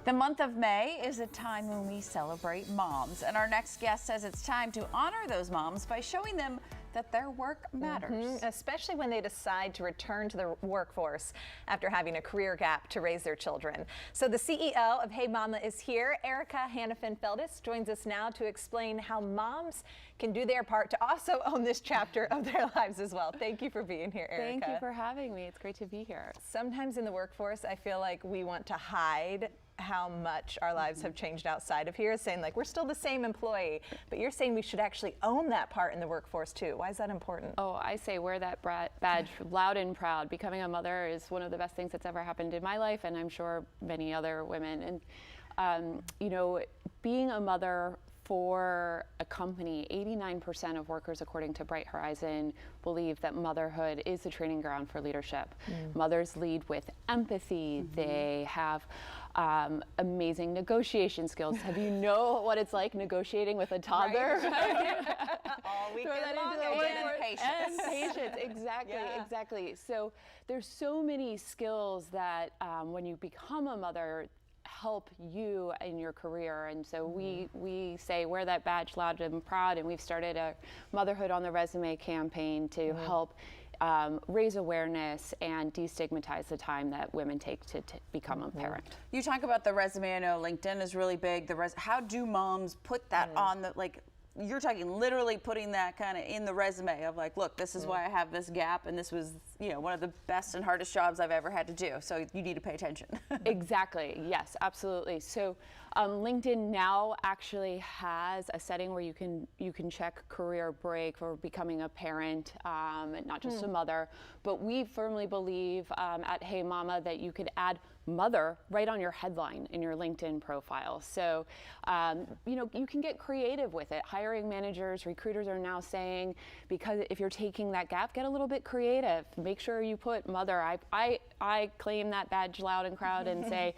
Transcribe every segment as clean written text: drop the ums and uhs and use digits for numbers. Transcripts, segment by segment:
The month of May is a time when we celebrate moms, and our next guest says it's time to honor those moms by showing them that their work matters. Especially when they decide to return to the workforce after having a career gap to raise their children. So the CEO of Hey Mama is here. Erika Hanafin Feldhus joins us now to explain how moms can do their part to also own this chapter of their lives as well. Thank you for being here, Erika. Thank you for having me. It's great to be here. Sometimes in the workforce, I feel like we want to hide how much our lives have changed outside of here, saying like we're still the same employee, but you're saying we should actually own that part in the workforce too. Why is that important? Oh, I say wear that badge loud and proud. Becoming a mother is one of the best things that's ever happened in my life, and I'm sure many other women. And being a mother for a company, 89% of workers, according to Bright Horizon, believe that motherhood is the training ground for leadership. Mothers lead with empathy. They have amazing negotiation skills. Have you know what it's like negotiating with a toddler? Right. All weekend long. And patience. And patience, exactly, exactly. So there's so many skills that when you become a mother, help you in your career. And so we say wear that badge loud and proud, and we've started a Motherhood on the Resume campaign to help raise awareness and destigmatize the time that women take to become a parent. You talk about the resume. I know LinkedIn is really big. How do moms put that on the, like, you're talking literally putting that kind of in the resume of like, look, this is why I have this gap, and this was, one of the best and hardest jobs I've ever had to do. So you need to pay attention. Exactly. Yes, absolutely. So LinkedIn now actually has a setting where you can check career break for becoming a parent, not just a mother. But we firmly believe at Hey Mama that you could add mother right on your headline in your LinkedIn profile. So you can get creative with it. Hiring managers, recruiters are now saying, because if you're taking that gap, get a little bit creative. Make sure you put mother. I claim that badge loud and proud and say,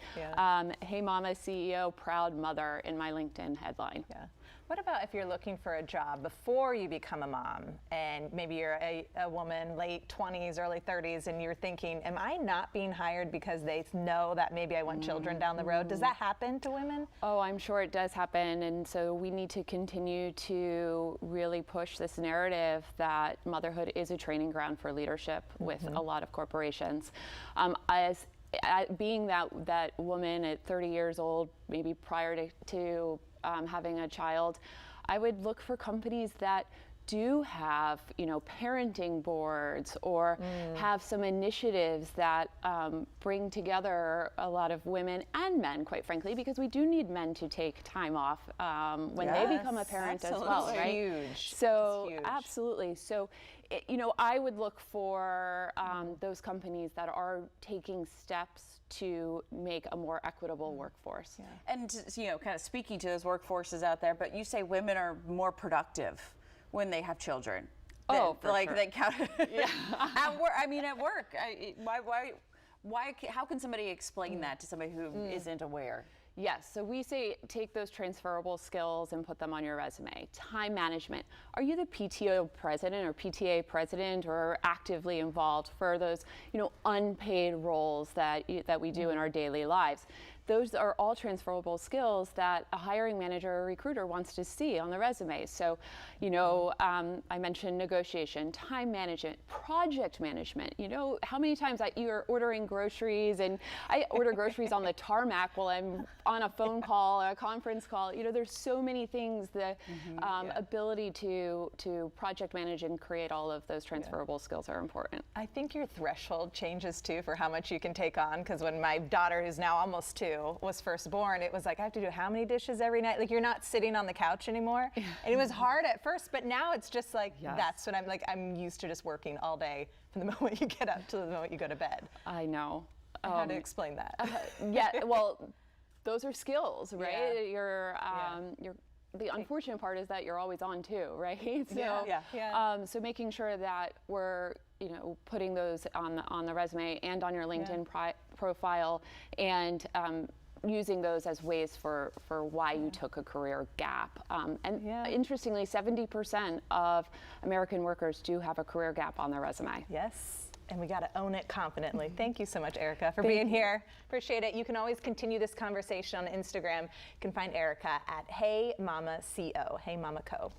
Hey Mama CEO, proud mother in my LinkedIn headline. Yeah. What about if you're looking for a job before you become a mom, and maybe you're a woman, late 20s, early 30s, and you're thinking, am I not being hired because they know that maybe I want children down the road? Does that happen to women? Oh, I'm sure it does happen. And so we need to continue to really push this narrative that motherhood is a training ground for leadership with a lot of corporations. Being that woman at 30 years old, maybe prior to having a child, I would look for companies that do have, parenting boards or have some initiatives that bring together a lot of women and men, quite frankly, because we do need men to take time off when they become a parent as well, right? Huge. So huge. Absolutely. So, I would look for those companies that are taking steps to make a more equitable workforce. Yeah. And kind of speaking to those workforces out there, but you say women are more productive when they have children. Oh, for like sure. They count. At work. I mean, at work. Why? How can somebody explain that to somebody who isn't aware? Yes, so we say take those transferable skills and put them on your resume. Time management. Are you the PTO president or PTA president or actively involved for those, unpaid roles that we do in our daily lives? Those are all transferable skills that a hiring manager or recruiter wants to see on the resume. So, I mentioned negotiation, time management, project management. How many times you're ordering groceries, and I order groceries on the tarmac while I'm on a phone call or a conference call. There's so many things, the ability to project manage and create all of those transferable skills are important. I think your threshold changes too for how much you can take on, because when my daughter, who's now almost 2, was first born, it was like I have to do how many dishes every night? Like, you're not sitting on the couch anymore. And it was hard at first, but now it's just like, that's what I'm used to, just working all day from the moment you get up to the moment you go to bed. I know. How to explain that? Well, those are skills, right? The unfortunate part is that you're always on too, right? So, so making sure that we're putting those on the resume and on your LinkedIn profile, and using those as ways for why you took a career gap. Interestingly, 70% of American workers do have a career gap on their resume. Yes. and we got to own it confidently. Thank you so much, Erika, for being here. Appreciate it. You can always continue this conversation on Instagram. You can find Erika at Hey Mama Co. Hey Mama Co.